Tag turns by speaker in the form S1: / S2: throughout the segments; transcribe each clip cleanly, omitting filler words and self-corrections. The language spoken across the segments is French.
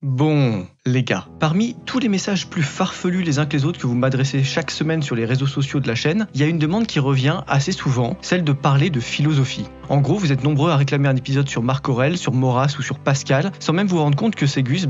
S1: Bon, les gars, parmi tous les messages plus farfelus les uns que les autres que vous m'adressez chaque semaine sur les réseaux sociaux de la chaîne, il y a une demande qui revient assez souvent, celle de parler de philosophie. En gros, vous êtes nombreux à réclamer un épisode sur Marc Aurèle, sur Maurras ou sur Pascal, sans même vous rendre compte que ces gus,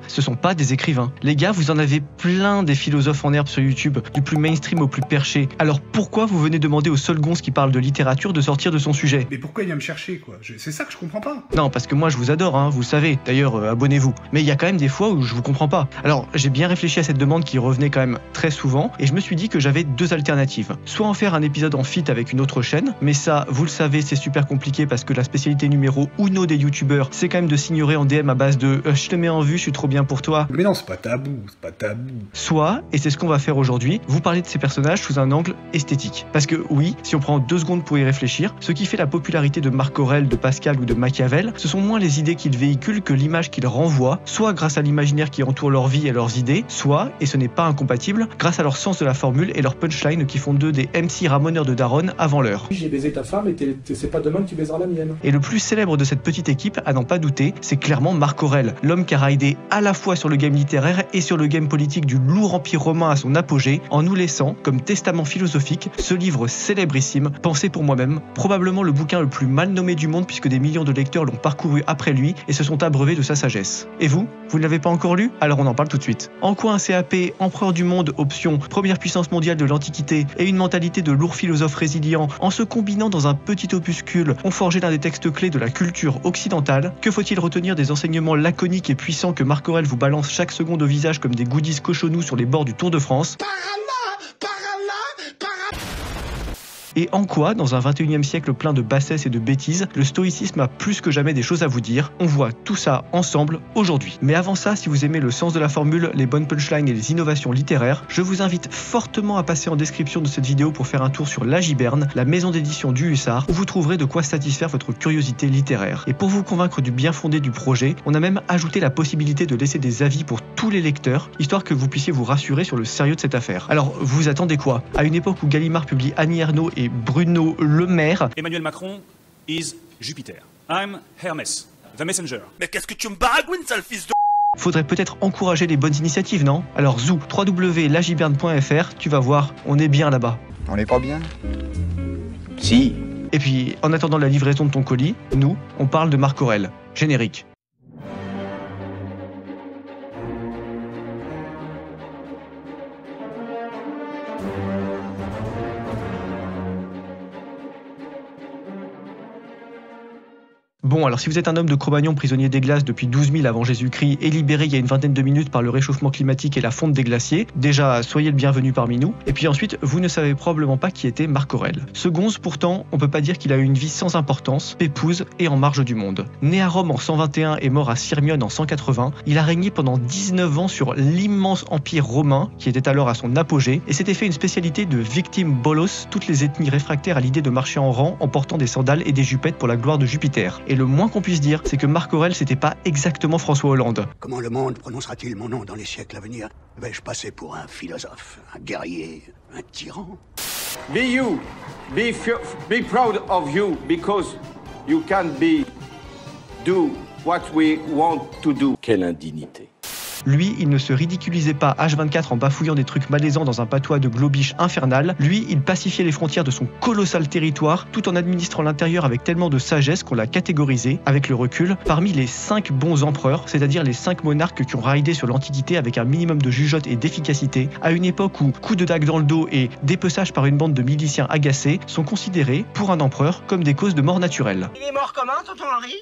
S1: ce sont pas des écrivains. Les gars, vous en avez plein des philosophes en herbe sur YouTube, du plus mainstream au plus perché. Alors pourquoi vous venez demander au seul gonze qui parle de littérature de sortir de son sujet?
S2: Mais pourquoi il vient me chercher, quoi? C'est ça que je comprends pas.
S1: Non, parce que moi je vous adore, vous le savez. D'ailleurs, abonnez-vous. Mais il y a quand même des fois où je vous comprends pas. Alors, j'ai bien réfléchi à cette demande qui revenait quand même très souvent, et je me suis dit que j'avais deux alternatives. Soit en faire un épisode en feat avec une autre chaîne, mais ça, vous le savez, c'est super compliqué parce que la spécialité numéro uno des youtubeurs, c'est quand même de s'ignorer en DM à base de je te mets en vue, je suis trop bien pour toi.
S2: Mais non, c'est pas tabou, c'est pas tabou.
S1: Soit, et c'est ce qu'on va faire aujourd'hui, vous parler de ces personnages sous un angle esthétique. Parce que oui, si on prend 2 secondes pour y réfléchir, ce qui fait la popularité de Marc Aurèle, de Pascal ou de Machiavel, ce sont moins les idées qu'ils véhiculent que l'image qu'ils renvoient, soit grâce à l'imaginaire qui entoure leur vie et leurs idées, soit, et ce n'est pas incompatible, grâce à leur sens de la formule et leur punchline qui font d'eux des MC ramoneurs de daronne avant l'heure.
S3: J'ai baisé ta femme et c'est pas demain que tu baiseras la mienne.
S1: Et le plus célèbre de cette petite équipe, à n'en pas douter, c'est clairement Marc Aurèle, l'homme qui a raidé à la fois sur le game littéraire et sur le game politique du lourd empire romain à son apogée, en nous laissant, comme testament philosophique, ce livre célébrissime, pensé pour moi-même, probablement le bouquin le plus mal nommé du monde puisque des millions de lecteurs l'ont parcouru après lui et se sont abreuvés de sa sagesse. Et vous ne l'avez pas encore lu? Alors on en parle tout de suite. En quoi un CAP, empereur du monde, option, première puissance mondiale de l'Antiquité, et une mentalité de lourd philosophe résilient, en se combinant dans un petit opuscule, ont forgé l'un des textes clés de la culture occidentale? Que faut-il retenir des enseignements laconiques et puissants que Marc Aurèle vous balance chaque seconde au visage comme des goodies cochonous sur les bords du Tour de France? Et en quoi, dans un 21e siècle plein de bassesse et de bêtises, le stoïcisme a plus que jamais des choses à vous dire? On voit tout ça ensemble aujourd'hui. Mais avant ça, si vous aimez le sens de la formule, les bonnes punchlines et les innovations littéraires, je vous invite fortement à passer en description de cette vidéo pour faire un tour sur La Giberne, la maison d'édition du Hussard, où vous trouverez de quoi satisfaire votre curiosité littéraire. Et pour vous convaincre du bien fondé du projet, on a même ajouté la possibilité de laisser des avis pour tous les lecteurs, histoire que vous puissiez vous rassurer sur le sérieux de cette affaire. Alors, vous attendez quoi? À une époque où Gallimard publie Annie Ernaux et Bruno Le Maire.
S4: Emmanuel Macron is Jupiter. I'm Hermès, the messenger.
S5: Mais qu'est-ce que tu me baragouines, sale fils de...
S1: Faudrait peut-être encourager les bonnes initiatives, non? Alors zou, www.lagiberne.fr, tu vas voir, on est bien là-bas.
S6: On n'est pas bien? Si.
S1: Et puis, en attendant la livraison de ton colis, nous, on parle de Marc Aurèle. Générique. Bon, alors si vous êtes un homme de Cro-Magnon prisonnier des glaces depuis 12 000 avant Jésus-Christ et libéré il y a une vingtaine de minutes par le réchauffement climatique et la fonte des glaciers, déjà soyez le bienvenu parmi nous. Et puis ensuite, vous ne savez probablement pas qui était Marc Aurèle. Ce gonze, pourtant, on peut pas dire qu'il a eu une vie sans importance, pépouse et en marge du monde. Né à Rome en 121 et mort à Sirmione en 180, il a régné pendant 19 ans sur l'immense empire romain qui était alors à son apogée et s'était fait une spécialité de victime bolos, toutes les ethnies réfractaires à l'idée de marcher en rang en portant des sandales et des jupettes pour la gloire de Jupiter. Et le moins qu'on puisse dire, c'est que Marc Aurèle, c'était pas exactement François Hollande.
S5: Comment le monde prononcera-t-il mon nom dans les siècles à venir? Vais-je passer pour un philosophe, un guerrier, un tyran?
S7: Be you. Be proud of you because you can do what we want to do.
S3: Quelle indignité.
S1: Lui, il ne se ridiculisait pas H24 en bafouillant des trucs malaisants dans un patois de globiche infernal. Lui, il pacifiait les frontières de son colossal territoire tout en administrant l'intérieur avec tellement de sagesse qu'on l'a catégorisé, avec le recul, parmi les 5 bons empereurs, c'est-à-dire les 5 monarques qui ont raidé sur l'Antiquité avec un minimum de jugeote et d'efficacité, à une époque où coup de dague dans le dos et dépeçage par une bande de miliciens agacés sont considérés, pour un empereur, comme des causes de mort naturelle.
S8: Il est mort comment, tonton Henri?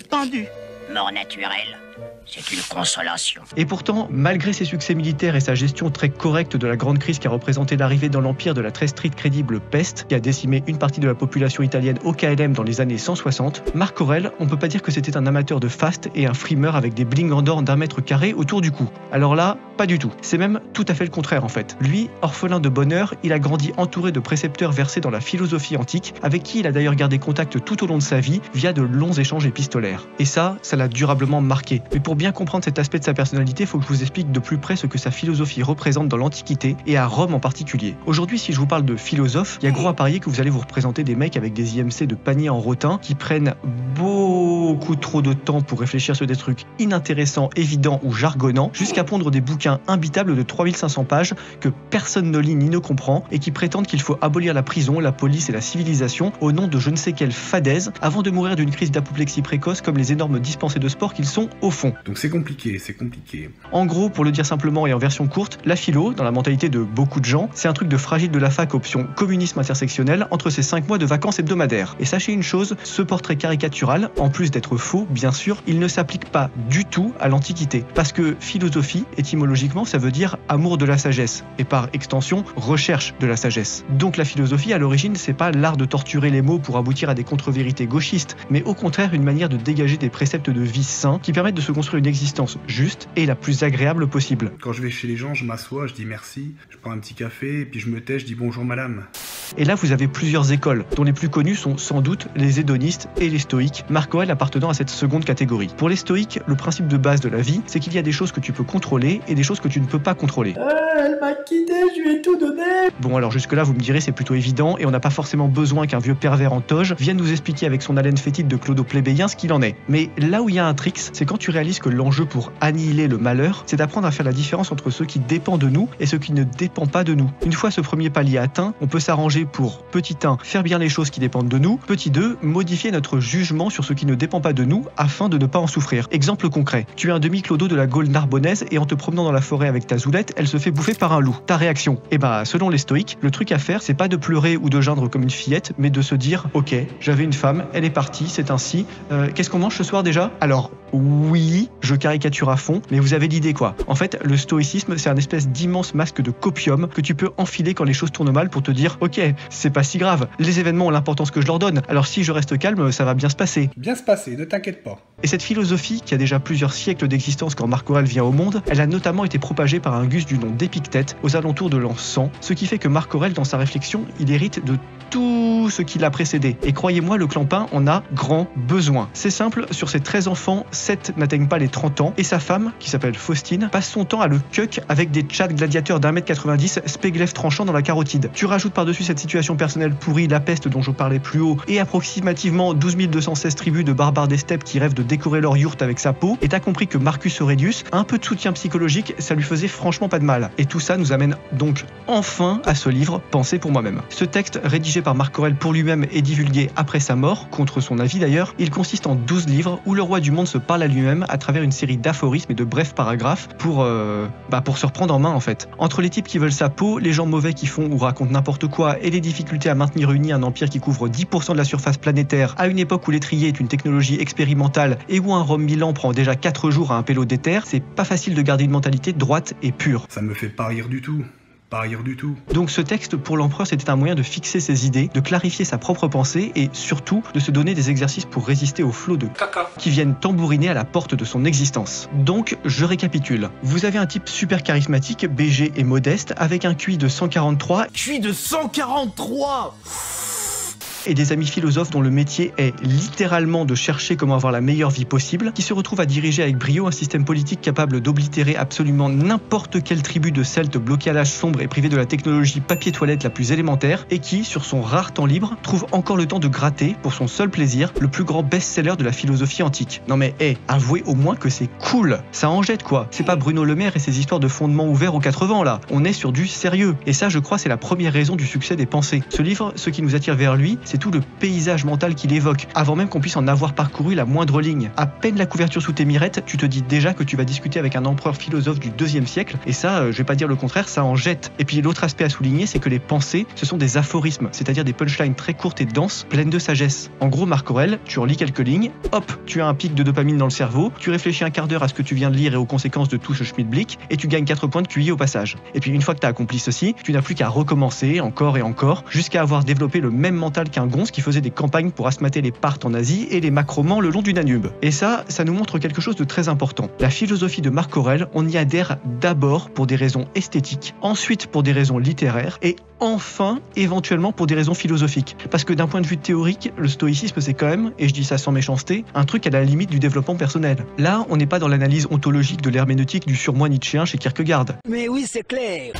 S8: Pendu.
S9: Mort naturelle. C'est une consolation.
S1: Et pourtant, malgré ses succès militaires et sa gestion très correcte de la grande crise qui a représenté l'arrivée dans l'Empire de la très stricte crédible peste, qui a décimé une partie de la population italienne au KLM dans les années 160, Marc Aurèle, on peut pas dire que c'était un amateur de faste et un frimeur avec des blings en or d'1 mètre carré autour du cou. Alors là, pas du tout. C'est même tout à fait le contraire en fait. Lui, orphelin de bonheur, il a grandi entouré de précepteurs versés dans la philosophie antique, avec qui il a d'ailleurs gardé contact tout au long de sa vie via de longs échanges épistolaires. Et ça l'a durablement marqué. Mais pour bien comprendre cet aspect de sa personnalité, il faut que je vous explique de plus près ce que sa philosophie représente dans l'Antiquité et à Rome en particulier. Aujourd'hui, si je vous parle de philosophe, il y a gros à parier que vous allez vous représenter des mecs avec des IMC de panier en rotin qui prennent beaucoup beaucoup trop de temps pour réfléchir sur des trucs inintéressants, évidents ou jargonnants, jusqu'à pondre des bouquins imbitables de 3500 pages que personne ne lit ni ne comprend et qui prétendent qu'il faut abolir la prison, la police et la civilisation au nom de je ne sais quelle fadaise avant de mourir d'une crise d'apoplexie précoce comme les énormes dispensés de sport qu'ils sont au fond.
S2: Donc c'est compliqué, c'est compliqué.
S1: En gros, pour le dire simplement et en version courte, la philo, dans la mentalité de beaucoup de gens, c'est un truc de fragile de la fac option communisme intersectionnel entre ses 5 mois de vacances hebdomadaires. Et sachez une chose, ce portrait caricatural, en plus d'être faux, bien sûr, il ne s'applique pas du tout à l'Antiquité. Parce que philosophie, étymologiquement, ça veut dire amour de la sagesse, et par extension, recherche de la sagesse. Donc la philosophie, à l'origine, c'est pas l'art de torturer les mots pour aboutir à des contre-vérités gauchistes, mais au contraire une manière de dégager des préceptes de vie sains qui permettent de se construire une existence juste et la plus agréable possible.
S2: Quand je vais chez les gens, je m'assois, je dis merci, je prends un petit café, et puis je me tais, je dis bonjour madame.
S1: Et là, vous avez plusieurs écoles, dont les plus connues sont sans doute les hédonistes et les stoïques, Marc Aurèle appartenant à cette seconde catégorie. Pour les stoïques, le principe de base de la vie, c'est qu'il y a des choses que tu peux contrôler et des choses que tu ne peux pas contrôler.
S3: Elle m'a quitté, je lui ai tout donné.
S1: Bon, alors jusque-là, vous me direz, c'est plutôt évident et on n'a pas forcément besoin qu'un vieux pervers en toge vienne nous expliquer avec son haleine fétide de clodo plébéien ce qu'il en est. Mais là où il y a un trick, c'est quand tu réalises que l'enjeu pour annihiler le malheur, c'est d'apprendre à faire la différence entre ce qui dépend de nous et ce qui ne dépend pas de nous. Une fois ce premier palier atteint, on peut s'arranger pour, petit 1, faire bien les choses qui dépendent de nous, petit 2, modifier notre jugement sur ce qui ne dépend pas de nous afin de ne pas en souffrir. Exemple concret, tu es un demi-clodo de la Gaule narbonnaise et en te promenant dans la forêt avec ta zoulette, elle se fait bouffer par un loup. Ta réaction? Eh bah, selon les stoïques, le truc à faire, c'est pas de pleurer ou de geindre comme une fillette, mais de se dire, ok, j'avais une femme, elle est partie, c'est ainsi. Qu'est-ce qu'on mange ce soir déjà? Alors, oui, je caricature à fond, mais vous avez l'idée quoi. En fait, le stoïcisme, c'est un espèce d'immense masque de copium que tu peux enfiler quand les choses tournent mal pour te dire, ok, c'est pas si grave, les événements ont l'importance que je leur donne, alors si je reste calme, ça va bien se passer.
S2: Bien se passer, ne t'inquiète pas.
S1: Et cette philosophie, qui a déjà plusieurs siècles d'existence quand Marc Aurèle vient au monde, elle a notamment été propagée par un gus du nom d'Épictète aux alentours de l'an 100, ce qui fait que Marc Aurèle, dans sa réflexion, il hérite de tout ce qui l'a précédé. Et croyez-moi, le clampin en a grand besoin. C'est simple, sur ses 13 enfants, 7 n'atteignent pas les 30 ans, et sa femme, qui s'appelle Faustine, passe son temps à le cuck avec des tchats gladiateurs d'1m90, spéglef tranchant dans la carotide. Tu rajoutes par-dessus cette situation personnelle pourrie, la peste dont je parlais plus haut, et approximativement 12 216 tribus de barbares des steppes qui rêvent de décorer leur yourte avec sa peau, et t'as compris que Marcus Aurelius, un peu de soutien psychologique, ça lui faisait franchement pas de mal. Et tout ça nous amène donc enfin à ce livre, Pensée pour moi-même. Ce texte, rédigé par Marc Aurèle pour lui-même et divulgué après sa mort, contre son avis d'ailleurs, il consiste en 12 livres où le roi du monde se parle à lui-même à travers une série d'aphorismes et de brefs paragraphes pour se reprendre en main en fait. Entre les types qui veulent sa peau, les gens mauvais qui font ou racontent n'importe quoi et les difficultés à maintenir uni un empire qui couvre 10% de la surface planétaire à une époque où l'étrier est une technologie expérimentale et où un Rome Milan prend déjà 4 jours à un pélo d'éther, c'est pas facile de garder une mentalité droite et pure.
S2: Ça me fait pas rire du tout. Pas rire du tout.
S1: Donc ce texte, pour l'empereur, c'était un moyen de fixer ses idées, de clarifier sa propre pensée et surtout de se donner des exercices pour résister aux flots de caca qui viennent tambouriner à la porte de son existence. Donc, je récapitule. Vous avez un type super charismatique, BG et modeste, avec un QI de 143.
S10: QI de 143
S1: et des amis philosophes dont le métier est littéralement de chercher comment avoir la meilleure vie possible, qui se retrouvent à diriger avec brio un système politique capable d'oblitérer absolument n'importe quelle tribu de Celtes bloquée à l'âge sombre et privée de la technologie papier-toilette la plus élémentaire, et qui, sur son rare temps libre, trouve encore le temps de gratter, pour son seul plaisir, le plus grand best-seller de la philosophie antique. Non mais, avouez au moins que c'est cool, ça en jette quoi. C'est pas Bruno Le Maire et ses histoires de fondements ouverts aux 80 là, on est sur du sérieux. Et ça, je crois, c'est la première raison du succès des pensées. Ce livre, ce qui nous attire vers lui, c'est tout le paysage mental qu'il évoque, avant même qu'on puisse en avoir parcouru la moindre ligne. À peine la couverture sous tes mirettes, tu te dis déjà que tu vas discuter avec un empereur philosophe du 2e siècle, et ça, je vais pas dire le contraire, ça en jette. Et puis l'autre aspect à souligner, c'est que les pensées, ce sont des aphorismes, c'est-à-dire des punchlines très courtes et denses, pleines de sagesse. En gros, Marc Aurèle, tu relis quelques lignes, hop, tu as un pic de dopamine dans le cerveau, tu réfléchis un quart d'heure à ce que tu viens de lire et aux conséquences de tout ce schmilblick, et tu gagnes 4 points de QI au passage. Et puis une fois que tu as accompli ceci, tu n'as plus qu'à recommencer encore et encore, jusqu'à avoir développé le même mental qu'un gonze qui faisait des campagnes pour asmater les Parthes en Asie et les Macromans le long du Danube. Et ça nous montre quelque chose de très important. La philosophie de Marc Aurèle, on y adhère d'abord pour des raisons esthétiques, ensuite pour des raisons littéraires, et enfin, éventuellement, pour des raisons philosophiques. Parce que d'un point de vue théorique, le stoïcisme, c'est quand même, et je dis ça sans méchanceté, un truc à la limite du développement personnel. Là, on n'est pas dans l'analyse ontologique de l'herméneutique du surmoi nietzschéen chez Kierkegaard.
S10: Mais oui, c'est clair.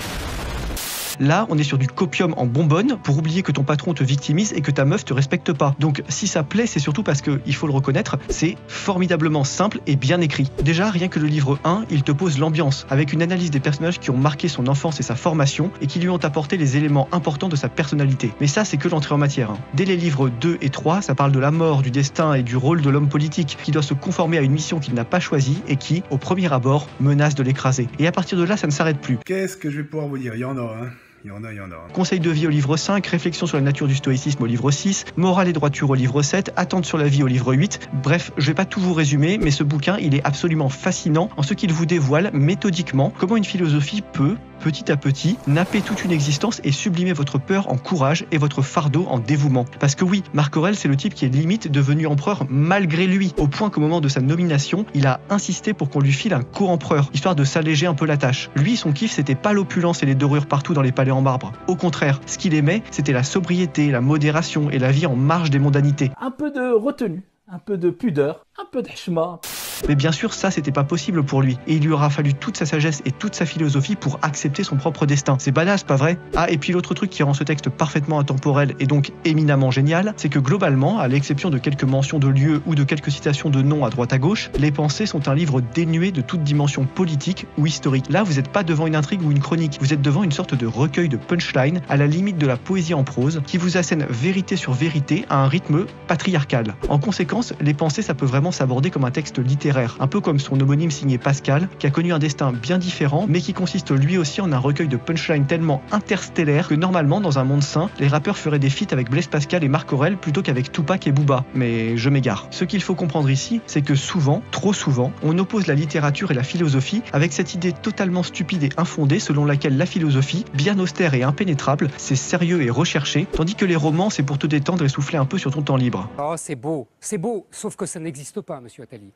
S1: Là, on est sur du copium en bonbonne pour oublier que ton patron te victimise et que ta meuf te respecte pas. Donc si ça plaît, c'est surtout parce que, il faut le reconnaître, c'est formidablement simple et bien écrit. Déjà, rien que le livre 1, il te pose l'ambiance, avec une analyse des personnages qui ont marqué son enfance et sa formation et qui lui ont apporté les éléments importants de sa personnalité. Mais ça, c'est que l'entrée en matière. Dès les livres 2 et 3, ça parle de la mort, du destin et du rôle de l'homme politique qui doit se conformer à une mission qu'il n'a pas choisie et qui, au premier abord, menace de l'écraser. Et à partir de là, ça ne s'arrête plus.
S2: Qu'est-ce que je vais pouvoir vous dire? Il y en a, hein. Il y en a.
S1: Conseil de vie au livre 5, réflexion sur la nature du stoïcisme au livre 6, morale et droiture au livre 7, attente sur la vie au livre 8. Bref, je vais pas tout vous résumer, mais ce bouquin, il est absolument fascinant en ce qu'il vous dévoile méthodiquement comment une philosophie peut, petit à petit, napper toute une existence et sublimer votre peur en courage et votre fardeau en dévouement. Parce que oui, Marc Aurèle, c'est le type qui est limite devenu empereur malgré lui, au point qu'au moment de sa nomination, il a insisté pour qu'on lui file un co-empereur, histoire de s'alléger un peu la tâche. Lui, son kiff, c'était pas l'opulence et les dorures partout dans les palais en marbre. Au contraire, ce qu'il aimait, c'était la sobriété, la modération et la vie en marge des mondanités.
S11: Un peu de retenue, un peu de pudeur, un peu d'heshma.
S1: Mais bien sûr, ça, c'était pas possible pour lui. Et il lui aura fallu toute sa sagesse et toute sa philosophie pour accepter son propre destin. C'est badass, pas vrai? Ah, et puis l'autre truc qui rend ce texte parfaitement intemporel et donc éminemment génial, c'est que globalement, à l'exception de quelques mentions de lieux ou de quelques citations de noms à droite à gauche, Les Pensées sont un livre dénué de toute dimension politique ou historique. Là, vous n'êtes pas devant une intrigue ou une chronique, vous êtes devant une sorte de recueil de punchline à la limite de la poésie en prose qui vous assène vérité sur vérité à un rythme patriarcal. En conséquence, Les Pensées, ça peut vraiment s'aborder comme un texte littéraire, un peu comme son homonyme signé Pascal, qui a connu un destin bien différent, mais qui consiste lui aussi en un recueil de punchlines tellement interstellaires que normalement, dans un monde sain, les rappeurs feraient des feats avec Blaise Pascal et Marc Aurèle plutôt qu'avec Tupac et Booba. Mais je m'égare. Ce qu'il faut comprendre ici, c'est que souvent, trop souvent, on oppose la littérature et la philosophie avec cette idée totalement stupide et infondée selon laquelle la philosophie, bien austère et impénétrable, c'est sérieux et recherché, tandis que les romans, c'est pour te détendre et souffler un peu sur ton temps libre.
S12: Oh, c'est beau, sauf que ça n'existe pas, monsieur Attali.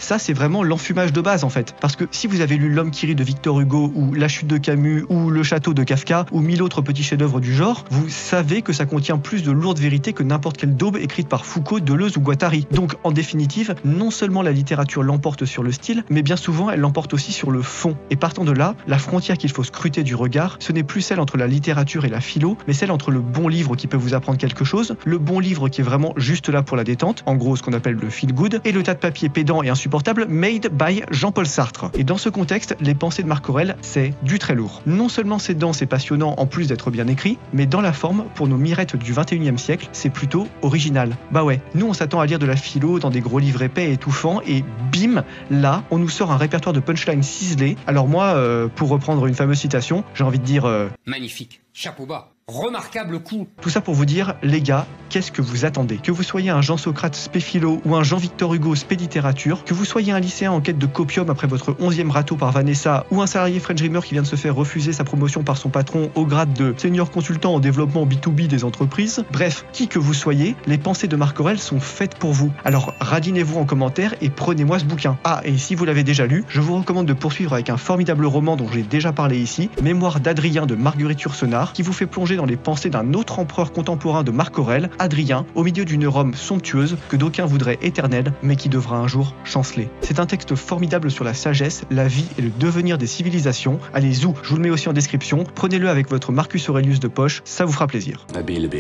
S1: Ça, c'est vraiment l'enfumage de base en fait. Parce que si vous avez lu L'Homme qui rit de Victor Hugo, ou La Chute de Camus, ou Le Château de Kafka, ou 1000 autres petits chefs-d'œuvre du genre, vous savez que ça contient plus de lourdes vérités que n'importe quelle daube écrite par Foucault, Deleuze ou Guattari. Donc, en définitive, non seulement la littérature l'emporte sur le style, mais bien souvent, elle l'emporte aussi sur le fond. Et partant de là, la frontière qu'il faut scruter du regard, ce n'est plus celle entre la littérature et la philo, mais celle entre le bon livre qui peut vous apprendre quelque chose, le bon livre qui est vraiment juste là pour la détente, en gros ce qu'on appelle le feel good, et le tas de papier pédant et insupportable made by Jean-Paul Sartre. Et dans ce contexte, Les Pensées de Marc Aurèle, c'est du très lourd. Non seulement c'est dense et passionnant en plus d'être bien écrit, mais dans la forme, pour nos mirettes du 21e siècle, c'est plutôt original. Bah ouais, nous on s'attend à lire de la philo dans des gros livres épais et étouffants, et bim, là, on nous sort un répertoire de punchlines ciselés. Alors moi, pour reprendre une fameuse citation, j'ai envie de dire...
S12: Magnifique, chapeau bas. Remarquable coup.
S1: Tout ça pour vous dire, les gars, qu'est-ce que vous attendez? Que vous soyez un Jean-Socrate spé-philo ou un Jean-Victor Hugo spé-littérature, que vous soyez un lycéen en quête de copium après votre 11e râteau par Vanessa, ou un salarié French Dreamer qui vient de se faire refuser sa promotion par son patron au grade de senior consultant en développement B2B des entreprises, bref, qui que vous soyez, Les Pensées de Marc Aurèle sont faites pour vous. Alors radinez-vous en commentaire et prenez-moi ce bouquin. Ah, et si vous l'avez déjà lu, je vous recommande de poursuivre avec un formidable roman dont j'ai déjà parlé ici, Mémoire d'Adrien de Marguerite Yourcenar, qui vous fait plonger dans les pensées d'un autre empereur contemporain de Marc Aurèle, Adrien, au milieu d'une Rome somptueuse que d'aucuns voudraient éternelle, mais qui devra un jour chanceler. C'est un texte formidable sur la sagesse, la vie et le devenir des civilisations. Allez, zou, je vous le mets aussi en description. Prenez-le avec votre Marcus Aurelius de poche, ça vous fera plaisir.
S6: Habile.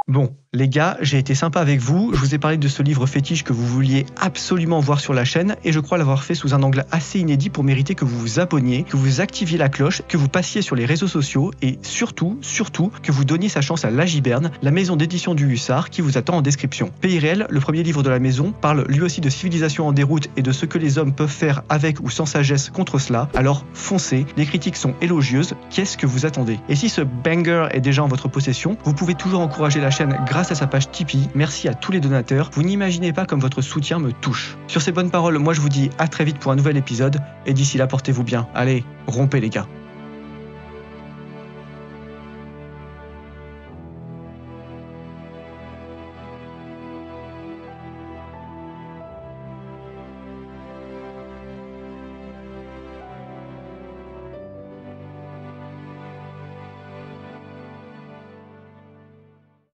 S1: Bon, les gars, j'ai été sympa avec vous, je vous ai parlé de ce livre fétiche que vous vouliez absolument voir sur la chaîne, et je crois l'avoir fait sous un angle assez inédit pour mériter que vous vous abonniez, que vous activiez la cloche, que vous passiez sur les réseaux sociaux, et surtout, que vous donniez sa chance à La Giberne, la maison d'édition du Hussard, qui vous attend en description. Pays réel, le premier livre de la maison, parle lui aussi de civilisation en déroute et de ce que les hommes peuvent faire avec ou sans sagesse contre cela, alors foncez, les critiques sont élogieuses, qu'est-ce que vous attendez? Et si ce banger est déjà en votre possession, vous pouvez toujours encourager la chaîne grâce à sa page Tipeee. Merci à tous les donateurs. Vous n'imaginez pas comme votre soutien me touche. Sur ces bonnes paroles, moi je vous dis à très vite pour un nouvel épisode. Et d'ici là, portez-vous bien. Allez, rompez les gars.